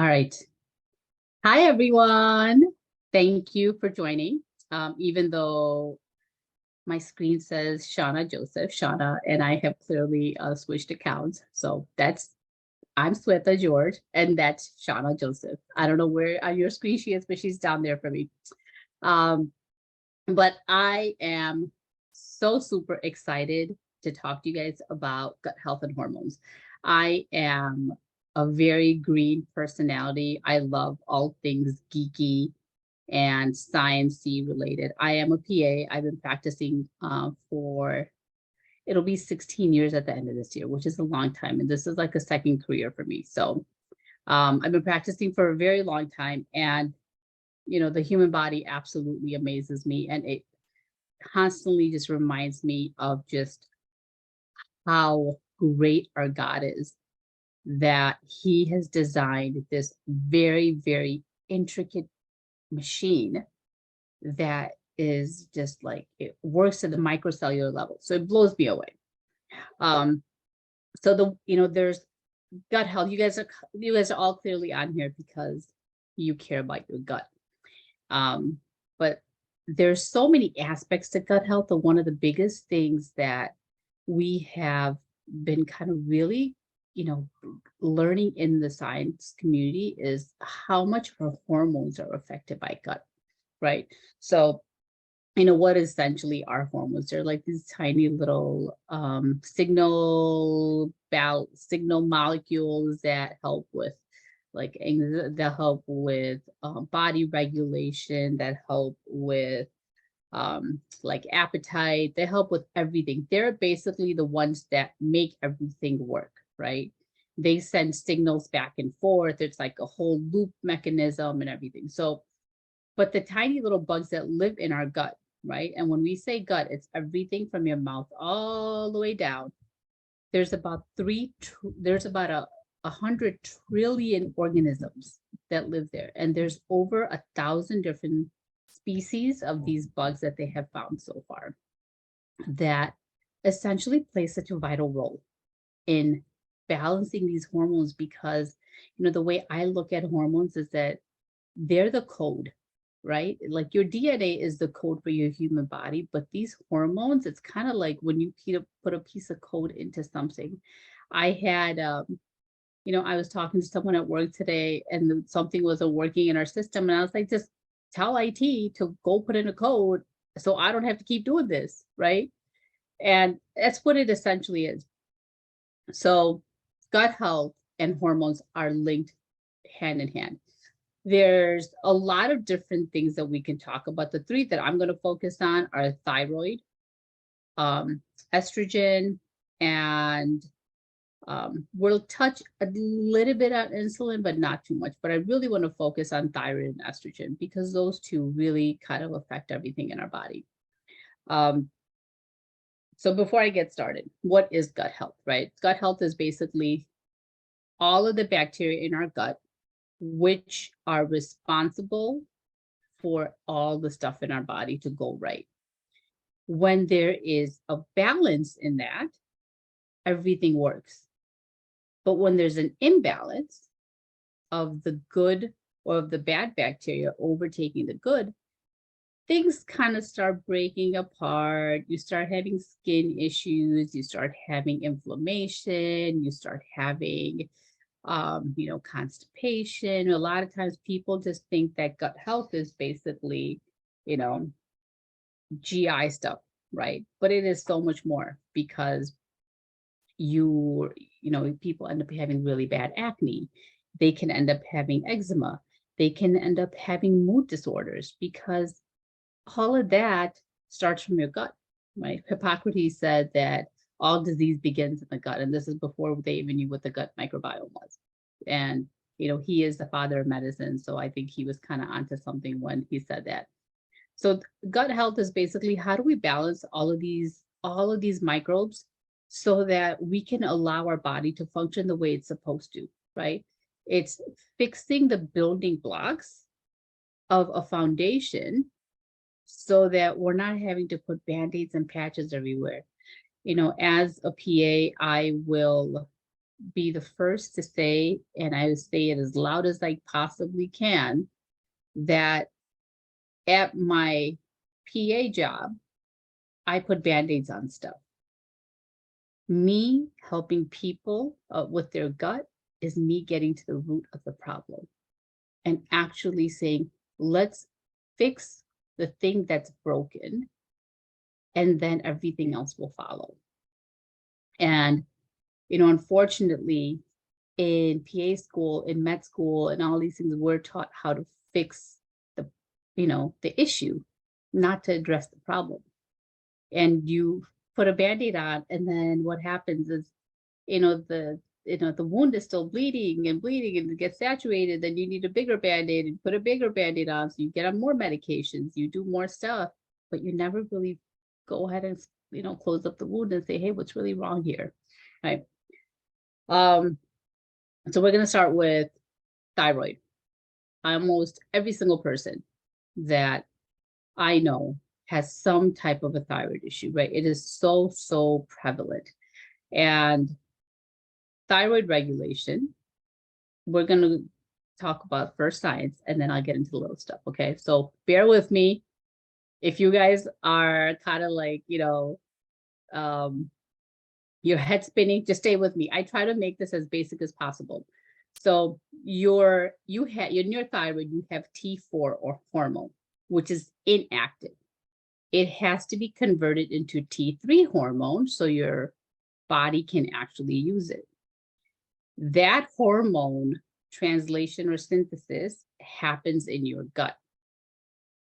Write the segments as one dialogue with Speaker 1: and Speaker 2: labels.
Speaker 1: All right. Hi, everyone. Thank you for joining. Even though my screen says Shauna Joseph, Shauna, and I have clearly switched accounts. So I'm Sweta George, and that's Shauna Joseph. I don't know where on your screen she is, but she's down there for me. But I am so super excited to talk to you guys about gut health and hormones. I am a very green personality. I love all things geeky and sciencey related. I am a PA. I've been practicing for it'll be 16 years at the end of this year, which is a long time. And this is like a second career for me. So I've been practicing for a very long time. And, the human body absolutely amazes me. And it constantly just reminds me of just how great our God is, that he has designed this very, very intricate machine that is just like, it works at the microcellular level. So it blows me away. There's gut health. You guys are all clearly on here because you care about your gut. But there's so many aspects to gut health. And one of the biggest things that we have been kind of really, learning in the science community is how much our hormones are affected by gut, right? So, what essentially are hormones? They're like these tiny little signal molecules that help with that help with body regulation, that help with like appetite, they help with everything. They're basically the ones that make everything work, right? They send signals back and forth. It's like a whole loop mechanism and everything. So, but the tiny little bugs that live in our gut, right? And when we say gut, it's everything from your mouth all the way down. There's about a 100 trillion organisms that live there. And there's over 1,000 different species of these bugs that they have found so far that essentially play such a vital role in balancing these hormones, because the way I look at hormones is that they're the code, right? Like your DNA is the code for your human body, but these hormones, it's kind of like when you put a piece of code into something. I had I was talking to someone at work today and something wasn't working in our system. And I was like, just tell IT to go put in a code so I don't have to keep doing this, right? And that's what it essentially is. So gut health and hormones are linked hand in hand. There's a lot of different things that we can talk about. The three that I'm going to focus on are thyroid, estrogen, and we'll touch a little bit on insulin, but not too much. But I really want to focus on thyroid and estrogen because those two really kind of affect everything in our body. So before I get started, what is gut health, right? Gut health is basically all of the bacteria in our gut, which are responsible for all the stuff in our body to go right. When there is a balance in that, everything works. But when there's an imbalance of the good or of the bad bacteria overtaking the good, things kind of start breaking apart. You start having skin issues, you start having inflammation, you start having, constipation. A lot of times people just think that gut health is basically, GI stuff, right? But it is so much more because people end up having really bad acne. They can end up having eczema. They can end up having mood disorders because all of that starts from your gut, right? Hippocrates said that all disease begins in the gut. And this is before they even knew what the gut microbiome was. And, he is the father of medicine. So I think he was kind of onto something when he said that. So gut health is basically how do we balance all of these microbes so that we can allow our body to function the way it's supposed to, right? It's fixing the building blocks of a foundation so that we're not having to put band-aids and patches everywhere. As a PA, I will be the first to say, and I say it as loud as I possibly can, that at my PA job, I put Band-Aids on stuff. Me helping people with their gut is me getting to the root of the problem and actually saying, let's fix the thing that's broken, and then everything else will follow. And, unfortunately, in PA school, in med school, and all these things, we're taught how to fix the, the issue, not to address the problem. And you put a Band-Aid on, and then what happens is, the wound is still bleeding and it gets saturated, then you need a bigger Band-Aid and put a bigger Band-Aid on, so you get on more medications, you do more stuff, but you never really go ahead and, close up the wound and say, hey, what's really wrong here, right? So we're going to start with thyroid. Almost every single person that I know has some type of a thyroid issue, right? It is so prevalent. And thyroid regulation, we're going to talk about first science, and then I'll get into the little stuff, okay? So bear with me. If you guys are kind of like, your head spinning, just stay with me. I try to make this as basic as possible. So in your thyroid, you have T4 or hormone, which is inactive. It has to be converted into T3 hormone so your body can actually use it. That hormone translation or synthesis happens in your gut.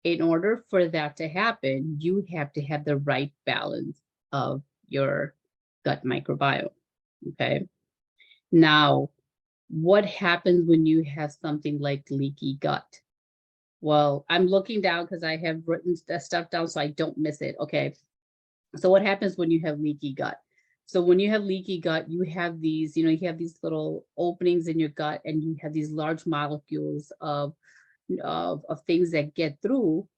Speaker 1: In order for that to happen, you have to have the right balance of your gut microbiome, okay? Now, what happens when you have something like leaky gut? Well, I'm looking down because I have written stuff down so I don't miss it, okay? So what happens when you have leaky gut? So when you have leaky gut, you have these, you have these little openings in your gut, and you have these large molecules of things that get through,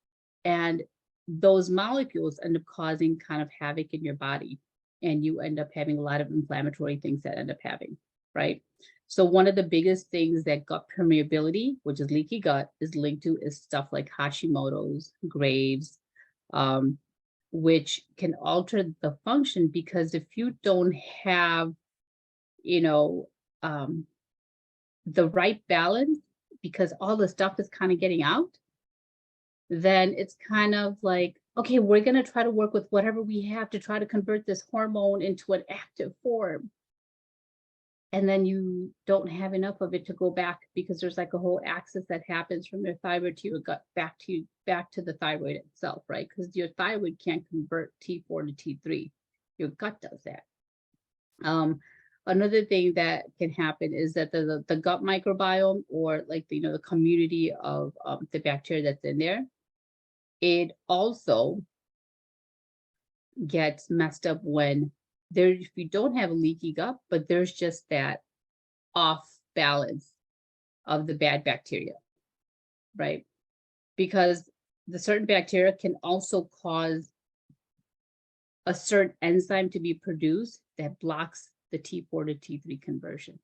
Speaker 1: and those molecules end up causing kind of havoc in your body, and you end up having a lot of inflammatory things that end up having, right? So one of the biggest things that gut permeability, which is leaky gut, is linked to is stuff like Hashimoto's, Graves', which can alter the function, because if you don't have, the right balance, because all the stuff is kind of getting out, then it's kind of like, okay, we're going to try to work with whatever we have to try to convert this hormone into an active form. And then you don't have enough of it to go back, because there's like a whole axis that happens from your thyroid to your gut back to the thyroid itself, right? Because your thyroid can't convert T4 to T3. Your gut does that. Another thing that can happen is that the gut microbiome, or like the community of the bacteria that's in there, it also gets messed up when if you don't have a leaky gut, but there's just that off balance of the bad bacteria, right? Because the certain bacteria can also cause a certain enzyme to be produced that blocks the T4 to T3 conversion.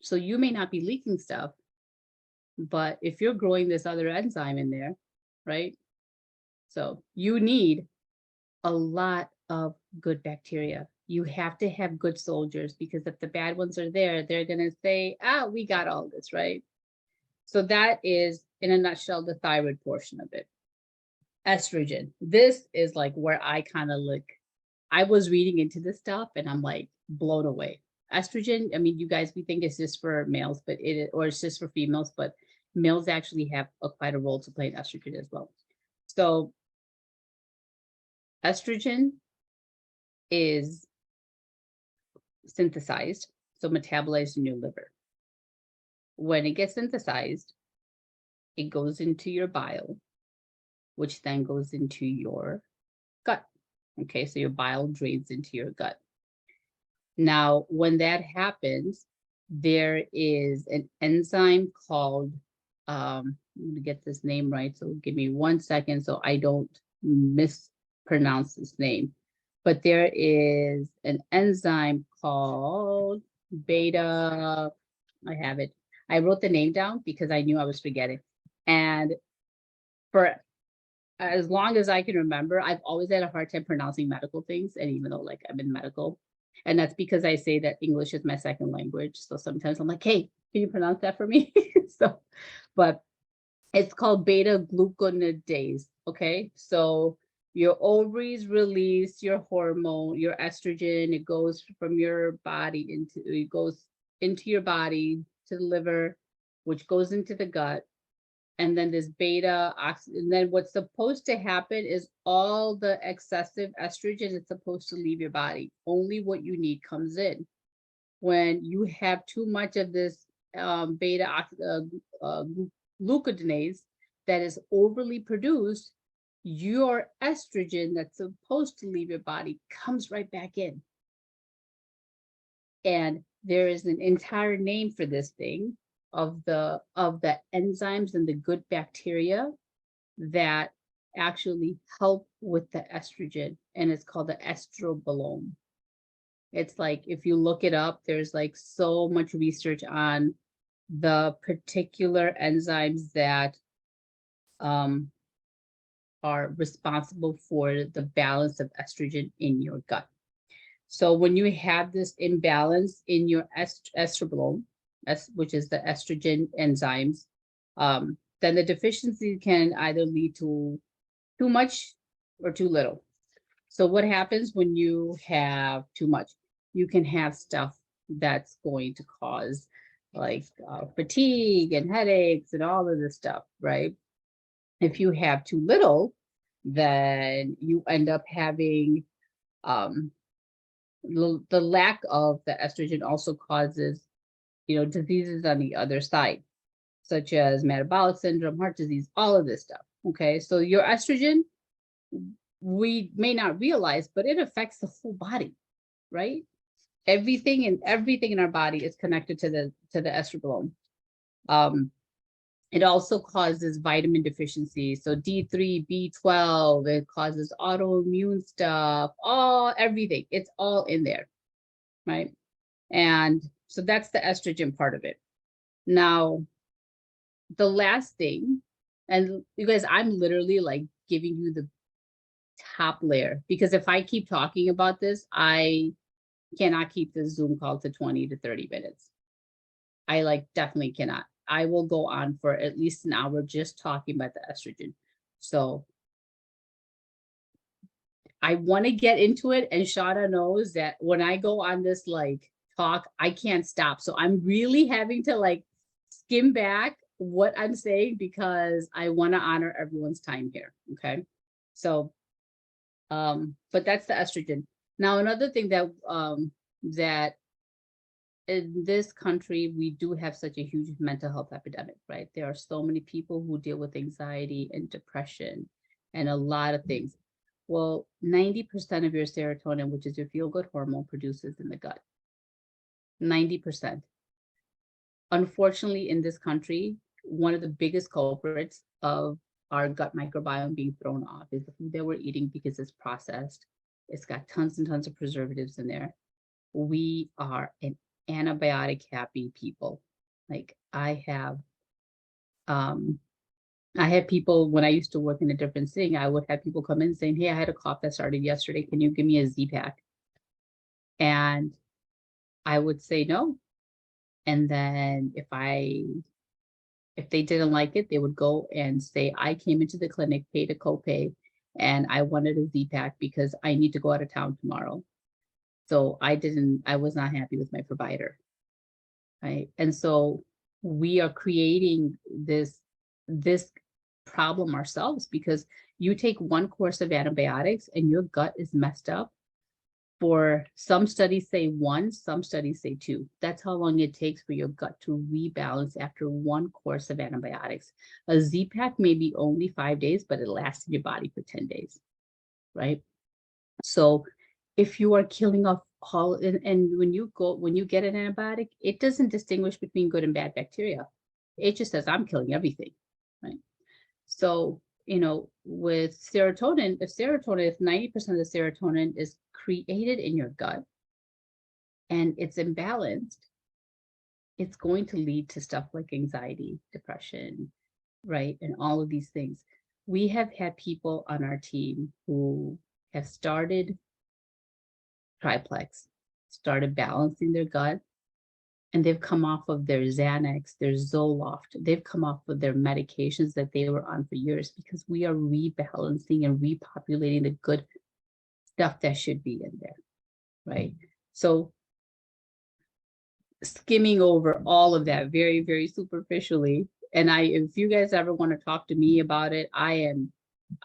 Speaker 1: So you may not be leaking stuff, but if you're growing this other enzyme in there, right? So you need a lot of good bacteria. You have to have good soldiers, because if the bad ones are there, they're going to say, we got all this, right? So that is, in a nutshell, the thyroid portion of it. Estrogen. This is like where I kind of I was reading into this stuff and I'm like blown away. Estrogen, I mean, you guys, we think it's just for males, but it's just for females, but males actually have quite a role to play in estrogen as well. So estrogen is synthesized, so metabolized in your liver. When it gets synthesized, it goes into your bile, which then goes into your gut. Okay, so your bile drains into your gut. Now, when that happens, there is an enzyme called, I'm going to get this name right, so give me 1 second so I don't mispronounce this name. But there is an enzyme called, beta, I have it. I wrote the name down because I knew I was forgetting. And for as long as I can remember, I've always had a hard time pronouncing medical things. And even though like I'm in medical, and that's because I say that English is my second language. So sometimes I'm like, hey, can you pronounce that for me? So, but it's called beta glucuronidase. Okay. So your ovaries release your hormone, your estrogen. It goes from your body it goes into your body to the liver, which goes into the gut. And then this and then what's supposed to happen is all the excessive estrogen is supposed to leave your body. Only what you need comes in. When you have too much of this glucuronidase that is overly produced, your estrogen that's supposed to leave your body comes right back in. And there is an entire name for this thing of the enzymes and the good bacteria that actually help with the estrogen, and it's called the estrobolome. It's like, if you look it up, there's like so much research on the particular enzymes that are responsible for the balance of estrogen in your gut. So when you have this imbalance in your estrobolome, which is the estrogen enzymes, then the deficiency can either lead to too much or too little. So what happens when you have too much? You can have stuff that's going to cause like fatigue and headaches and all of this stuff, right? If you have too little, then you end up having the lack of the estrogen also causes, diseases on the other side, such as metabolic syndrome, heart disease, all of this stuff. Okay, so your estrogen, we may not realize, but it affects the whole body, right? Everything in our body is connected to the estrogen. It also causes vitamin deficiency. So D3, B12, it causes autoimmune stuff, everything. It's all in there, right? And so that's the estrogen part of it. Now, the last thing, and you guys, I'm literally like giving you the top layer, because if I keep talking about this, I cannot keep this Zoom call to 20 to 30 minutes. I like definitely cannot. I will go on for at least an hour just talking about the estrogen. So I want to get into it, and Shada knows that when I go on this like talk, I can't stop. So I'm really having to like skim back what I'm saying because I want to honor everyone's time here. Okay. So, but that's the estrogen. Now, another thing that that in this country, we do have such a huge mental health epidemic, right? There are so many people who deal with anxiety and depression and a lot of things. Well, 90% of your serotonin, which is your feel-good hormone, produces in the gut. 90%. Unfortunately, in this country, one of the biggest culprits of our gut microbiome being thrown off is the food that we're eating, because it's processed. It's got tons and tons of preservatives in there. We are an antibiotic happy people. Like I have people, when I used to work in a different thing, I would have people come in saying, hey, I had a cough that started yesterday. Can you give me a Z-Pack? And I would say no. And then if they didn't like it, they would go and say, I came into the clinic, paid a copay, and I wanted a Z-Pack because I need to go out of town tomorrow. So I was not happy with my provider, right? And so we are creating this problem ourselves, because you take one course of antibiotics and your gut is messed up. For some studies say 1, some studies say 2. That's how long it takes for your gut to rebalance after one course of antibiotics. A Z-Pack may be only 5 days, but it lasts in your body for 10 days, right? So if you are killing off all, and when you get an antibiotic, it doesn't distinguish between good and bad bacteria. It just says, I'm killing everything, right? So, with serotonin, if 90% of the serotonin is created in your gut, and it's imbalanced, it's going to lead to stuff like anxiety, depression, right? And all of these things. We have had people on our team who have started triplex, started balancing their gut, and they've come off of their Xanax, their Zoloft, they've come off of their medications that they were on for years, because we are rebalancing and repopulating the good stuff that should be in there, right? So skimming over all of that very, very superficially, and if you guys ever want to talk to me about it, I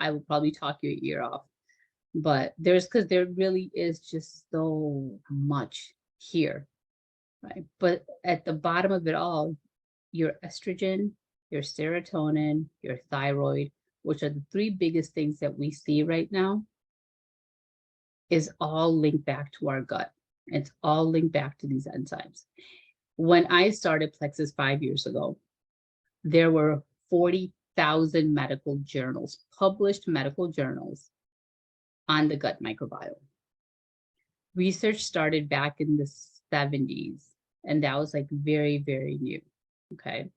Speaker 1: will probably talk your ear off. But because there really is just so much here, right? But at the bottom of it all, your estrogen, your serotonin, your thyroid, which are the three biggest things that we see right now, is all linked back to our gut. It's all linked back to these enzymes. When I started Plexus 5 years ago, there were 40,000 medical journals, published medical journals on the gut microbiome. Research started back in the 70s, and that was like very, very new. Okay.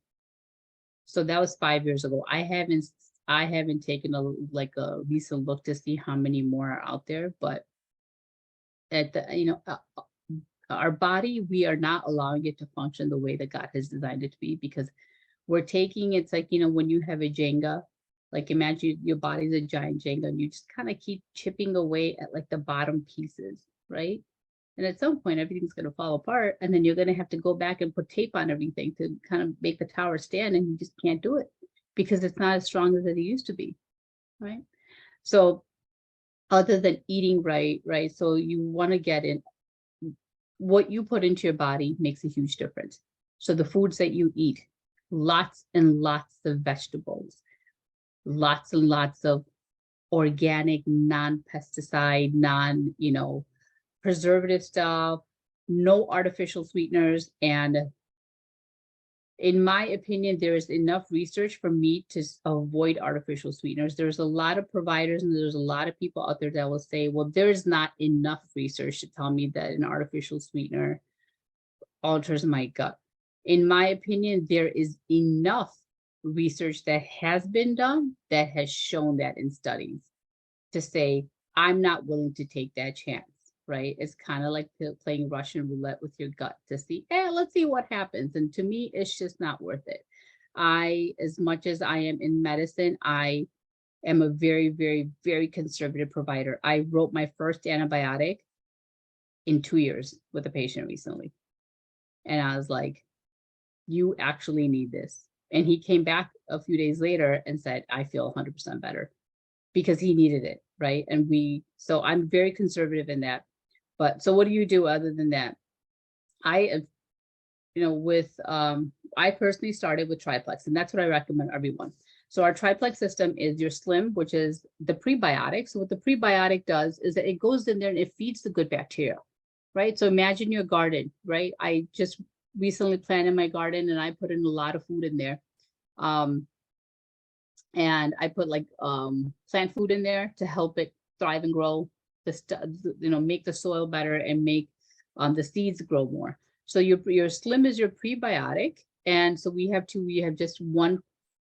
Speaker 1: So that was 5 years ago. I haven't taken a recent look to see how many more are out there, but at the, our body, we are not allowing it to function the way that God has designed it to be, because we're taking, it's like, when you have a Jenga, like imagine your body's a giant Jenga and you just kind of keep chipping away at like the bottom pieces, right? And at some point, everything's going to fall apart, and then you're going to have to go back and put tape on everything to kind of make the tower stand, and you just can't do it because it's not as strong as it used to be, right? So other than eating right, so you want to get in, what you put into your body makes a huge difference. So the foods that you eat, lots and lots of vegetables, lots and lots of organic, non-pesticide, preservative stuff, no artificial sweeteners. And in my opinion, there is enough research for me to avoid artificial sweeteners. There's a lot of providers and there's a lot of people out there that will say, well, there's not enough research to tell me that an artificial sweetener alters my gut. In my opinion, there is enough research that has been done that has shown that in studies to say, I'm not willing to take that chance, right? It's kind of like playing Russian roulette with your gut to see, let's see what happens. And to me, it's just not worth it. As much as I am in medicine, I am a very, very, very conservative provider. I wrote my first antibiotic in 2 years with a patient recently. And I was like, you actually need this. And he came back a few days later and said, I feel 100% better, because he needed it, right? And so I'm very conservative in that. But so what do you do other than that? I personally started with triplex, and that's what I recommend everyone. So our triplex system is your Slim, which is the prebiotic. So what the prebiotic does is that it goes in there and it feeds the good bacteria, right? So imagine your garden, right? I just recently planted my garden and I put in a lot of food in there. And I put plant food in there to help it thrive and grow, make the soil better and make the seeds grow more. So your Slim is your prebiotic. And so we have two. We have just one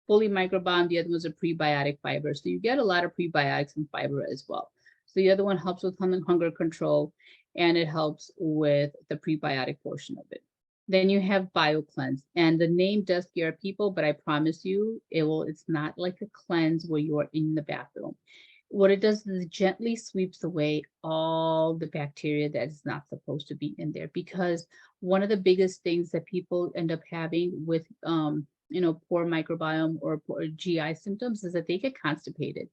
Speaker 1: fully microbiome. The other one's a prebiotic fiber. So you get a lot of prebiotics and fiber as well. So the other one helps with hunger control, and it helps with the prebiotic portion of it. Then you have BioCleanse, and the name does scare people, but I promise you, it's not like a cleanse where you are in the bathroom. What it does is it gently sweeps away all the bacteria that is not supposed to be in there, because one of the biggest things that people end up having with, poor microbiome or poor GI symptoms is that they get constipated.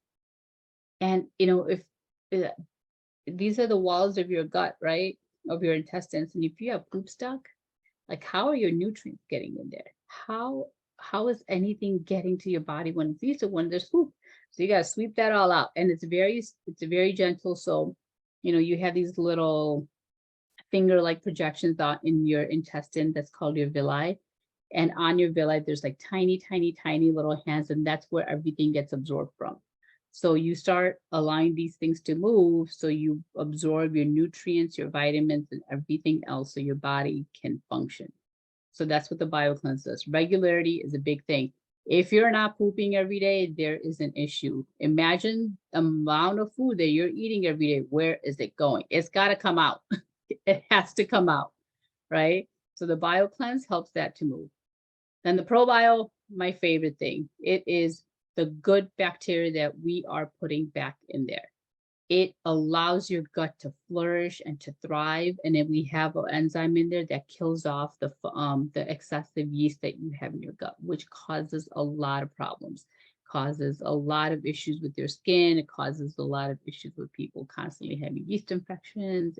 Speaker 1: And, if these are the walls of your gut, right, of your intestines, and if you have poop stuck, like, how are your nutrients getting in there? How is anything getting to your body when there's poop? So you got to sweep that all out. And it's very gentle. So, you have these little finger-like projections out in your intestine that's called your villi. And on your villi, there's like tiny, tiny, tiny little hands, and that's where everything gets absorbed from. So you start allowing these things to move, so you absorb your nutrients, your vitamins, and everything else, so your body can function. So that's what the BioCleanse does. Regularity is a big thing. If you're not pooping every day, there is an issue. Imagine the amount of food that you're eating every day. Where is it going? It's got to come out. It has to come out, right? So the BioCleanse helps that to move. Then the ProBio, my favorite thing. It is the good bacteria that we are putting back in there. It allows your gut to flourish and to thrive. And then we have an enzyme in there that kills off the excessive yeast that you have in your gut, which causes a lot of problems, causes a lot of issues with your skin. It causes a lot of issues with people constantly having yeast infections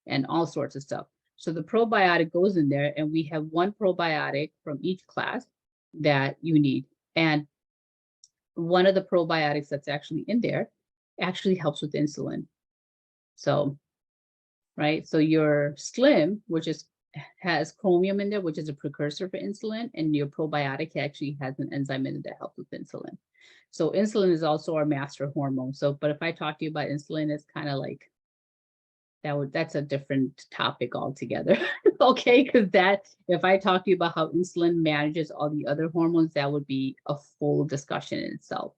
Speaker 1: and all sorts of stuff. So the probiotic goes in there, and we have one probiotic from each class that you need. And one of the probiotics that's actually in there actually helps with insulin. So, right. So your Slim, which has chromium in there, which is a precursor for insulin, and your probiotic actually has an enzyme in it that helps with insulin. So insulin is also our master hormone. So, but if I talk to you about insulin, it's kind of like that's a different topic altogether. Okay, because if I talk to you about how insulin manages all the other hormones, that would be a full discussion in itself.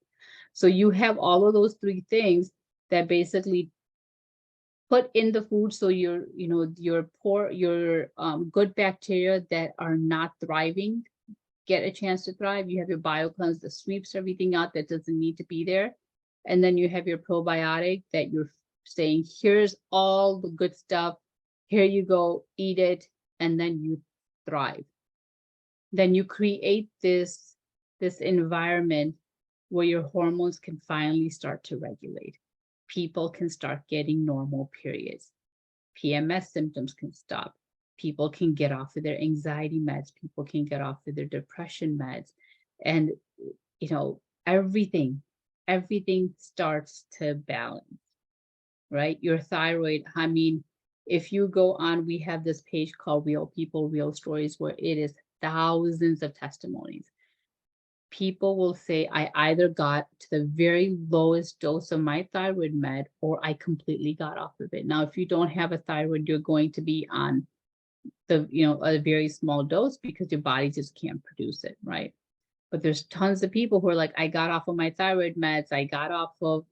Speaker 1: So you have all of those three things that basically put in the food, so your good bacteria that are not thriving get a chance to thrive. You have your BioCleanse that sweeps everything out that doesn't need to be there. And then you have your probiotic that you're saying, here's all the good stuff. Here you go, eat it, and then you thrive. Then you create this environment where your hormones can finally start to regulate. People can start getting normal periods. PMS symptoms can stop. People can get off of their anxiety meds. People can get off of their depression meds. And, everything starts to balance, right? Your thyroid, I mean, if you go on, we have this page called Real People, Real Stories, where it is thousands of testimonies. People will say, I either got to the very lowest dose of my thyroid med, or I completely got off of it. Now, if you don't have a thyroid, you're going to be on a very small dose because your body just can't produce it, right? But there's tons of people who are like, I got off of my thyroid meds, I got off of,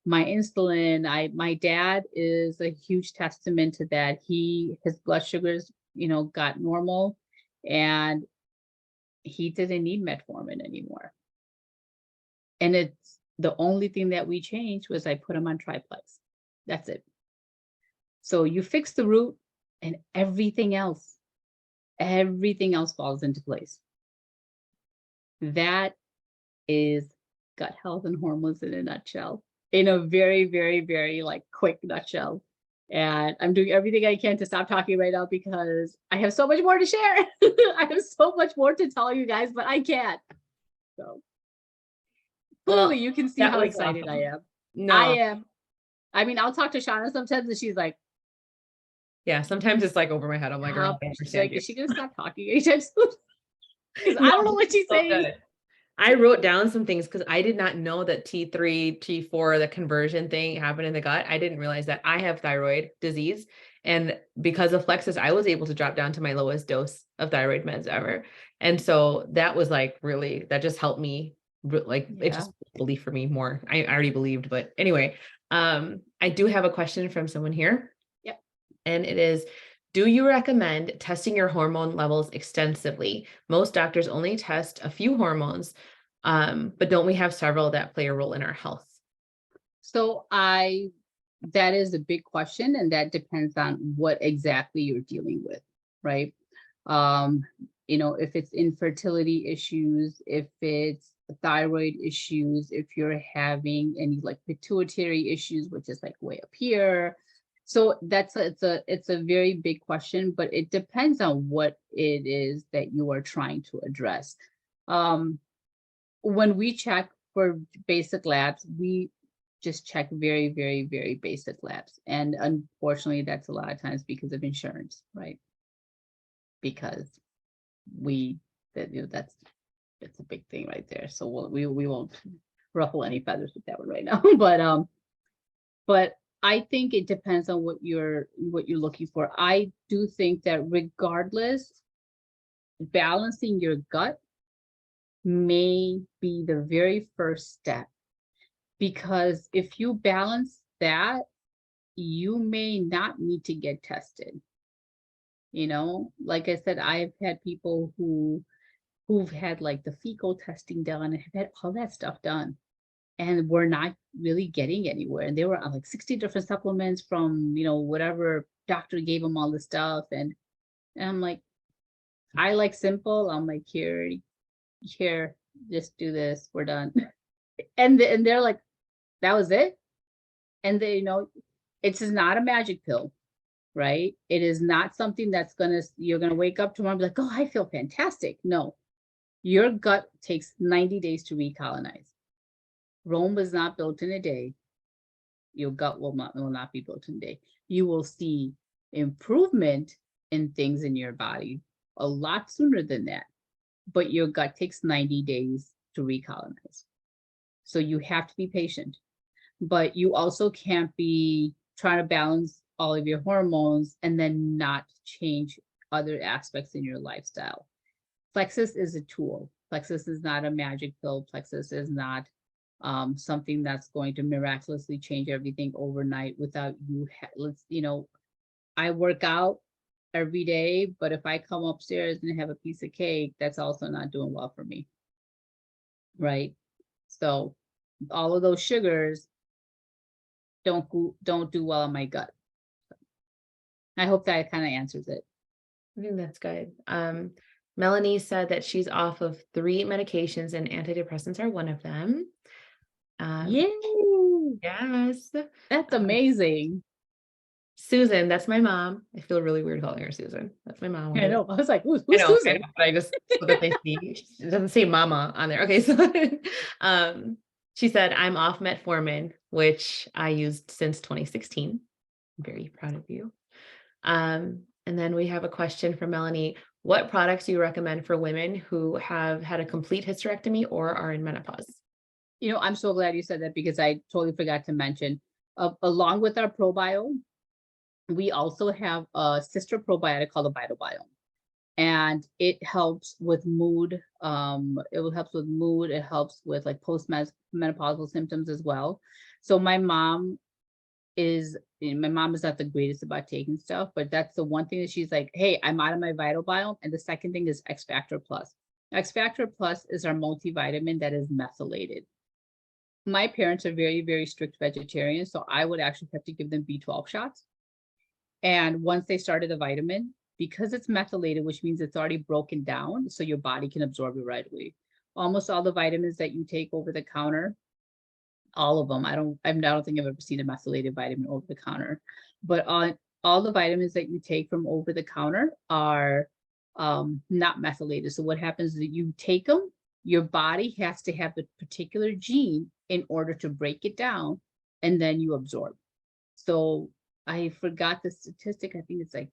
Speaker 1: my insulin. My dad is a huge testament to that. His blood sugars, got normal, and he didn't need metformin anymore. And it's the only thing that we changed was I put him on triplex. That's it. So you fix the root, and everything else falls into place. That is gut health and hormones in a nutshell, in a very, very, very quick nutshell. And I'm doing everything I can to stop talking right now because I have so much more to share. I have so much more to tell you guys, but I can't. So clearly you can see how excited awesome. I am. No, I am. I mean, I'll talk to Shauna sometimes and she's like,
Speaker 2: yeah, sometimes it's over my head. I'm like, girl, I understand
Speaker 1: is she gonna stop talking anytime soon? Because I don't know what she's saying.
Speaker 2: Good. I wrote down some things because I did not know that T3, T4, the conversion thing happened in the gut. I didn't realize that I have thyroid disease. And because of Plexus, I was able to drop down to my lowest dose of thyroid meds ever. And so that was really, that just helped me, it just believed for me more. I already believed, but anyway, I do have a question from someone here.
Speaker 1: Yep.
Speaker 2: And it is, do you recommend testing your hormone levels extensively? Most doctors only test a few hormones, but don't we have several that play a role in our health?
Speaker 1: So that is a big question, and that depends on what exactly you're dealing with, right? If it's infertility issues, if it's thyroid issues, if you're having any pituitary issues, which is way up here. So it's a very big question, but it depends on what it is that you are trying to address. When we check for basic labs, we just check very, very, very basic labs. And unfortunately, that's a lot of times because of insurance, right? Because that's a big thing right there. So we won't ruffle any feathers with that one right now. But I think it depends on what you're looking for. I do think that regardless, balancing your gut may be the very first step, because if you balance that, you may not need to get tested. You know, like I said, I've had people who've had like the fecal testing done and have had all that stuff done, and we're not really getting anywhere. And they were on like 60 different supplements from, whatever doctor gave them all the stuff. And I'm like, I like simple. I'm like, here, just do this. We're done. And they're like, that was it. And it's just not a magic pill, right? It is not something you're gonna wake up tomorrow and be like, oh, I feel fantastic. No, your gut takes 90 days to recolonize. Rome was not built in a day. Your gut will not be built in a day. You will see improvement in things in your body a lot sooner than that. But your gut takes 90 days to recolonize. So you have to be patient. But you also can't be trying to balance all of your hormones and then not change other aspects in your lifestyle. Plexus is a tool. Plexus is not a magic pill. Plexus is not something that's going to miraculously change everything overnight without I work out every day, but if I come upstairs and have a piece of cake, that's also not doing well for me. Right? So all of those sugars don't do well on my gut. I hope that kind of answers it.
Speaker 2: I think that's good. Melanie said that she's off of 3 medications and antidepressants are one of them.
Speaker 1: Yay!
Speaker 2: Yes.
Speaker 1: That's amazing.
Speaker 2: Susan, that's my mom. I feel really weird calling her Susan. That's my mom.
Speaker 1: I know. I was like, who's
Speaker 2: I know,
Speaker 1: Susan?
Speaker 2: but I just so that they see it doesn't say mama on there. Okay, so she said I'm off metformin, which I used since 2016. I'm very proud of you. And then we have a question from Melanie. What products do you recommend for women who have had a complete hysterectomy or are in menopause?
Speaker 1: I'm so glad you said that, because I totally forgot to mention, along with our ProBio, we also have a sister probiotic called the VitaBiome. And it helps with mood. It helps with mood. It helps with like post-menopausal symptoms as well. So my mom is not the greatest about taking stuff, but that's the one thing that she's like, hey, I'm out of my VitaBiome. And the second thing is X Factor Plus. X Factor Plus is our multivitamin that is methylated. My parents are very, very strict vegetarians, so I would actually have to give them B12 shots. And once they started the vitamin, because it's methylated, which means it's already broken down, so your body can absorb it right away. Almost all the vitamins that you take over the counter, all of them, I don't think I've ever seen a methylated vitamin over the counter, but all the vitamins that you take from over the counter are not methylated. So what happens is that you take them, your body has to have a particular gene in order to break it down, and then you absorb. So I forgot the statistic. I think it's like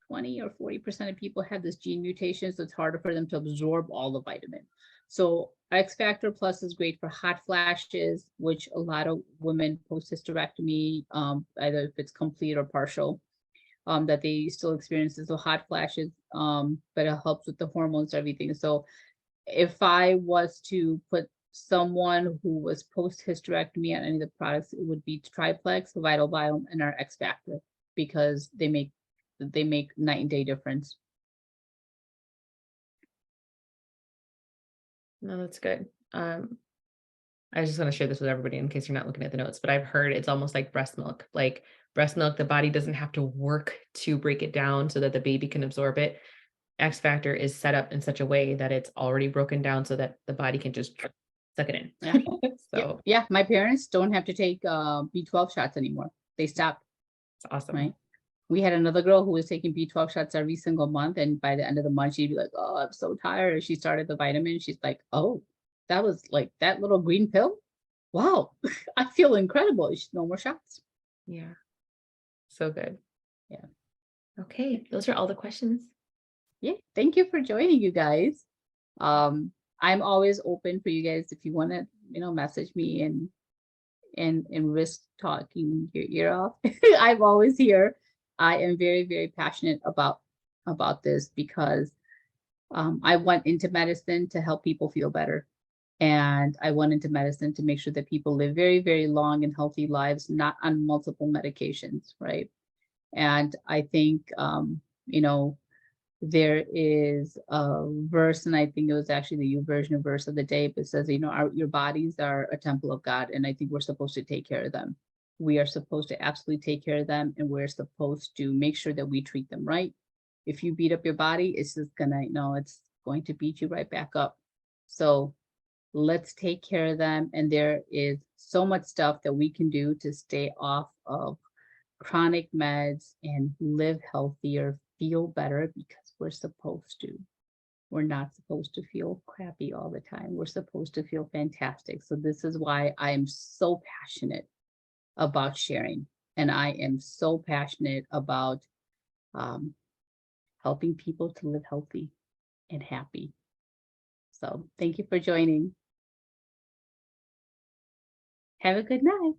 Speaker 1: 20 or 40% of people have this gene mutation, so it's harder for them to absorb all the vitamin. So X Factor Plus is great for hot flashes, which a lot of women post-hysterectomy, either if it's complete or partial, that they still experience the hot flashes, but it helps with the hormones, everything. So if I was to put someone who was post-hysterectomy on any of the products, it would be Triplex, VitaBiome, and our X Factor, because they make night and day difference.
Speaker 2: No, that's good. I was just going to share this with everybody in case you're not looking at the notes, but I've heard it's almost like breast milk. Like breast milk, the body doesn't have to work to break it down so that the baby can absorb it. X Factor is set up in such a way that it's already broken down so that the body can just suck it in.
Speaker 1: Yeah.
Speaker 2: So
Speaker 1: yeah, my parents don't have to take B12 shots anymore. They stopped.
Speaker 2: it's awesome.
Speaker 1: Right. We had another girl who was taking B12 shots every single month, and by the end of the month, she'd be like, oh, I'm so tired. She started the vitamin. She's like, oh, that was like that little green pill. Wow, I feel incredible. No more shots.
Speaker 2: Yeah. So good.
Speaker 1: Yeah.
Speaker 2: Okay. Those are all the questions.
Speaker 1: Yeah. Thank you for joining, you guys. I'm always open for you guys if you want to, message me and risk talking your ear off. I'm always here. I am very, very passionate about this because I went into medicine to help people feel better. And I went into medicine to make sure that people live very, very long and healthy lives, not on multiple medications, right? And I think, there is a verse, and I think it was actually the U version verse of the day, but it says, your bodies are a temple of God, and I think we're supposed to take care of them. We are supposed to absolutely take care of them, and we're supposed to make sure that we treat them right. If you beat up your body, it's just gonna, it's going to beat you right back up. So let's take care of them. And there is so much stuff that we can do to stay off of chronic meds and live healthier, feel better because we're supposed to. We're not supposed to feel crappy all the time. We're supposed to feel fantastic. So this is why I am so passionate about sharing. And I am so passionate about um, helping people to live healthy and happy. So thank you for joining. Have a good night.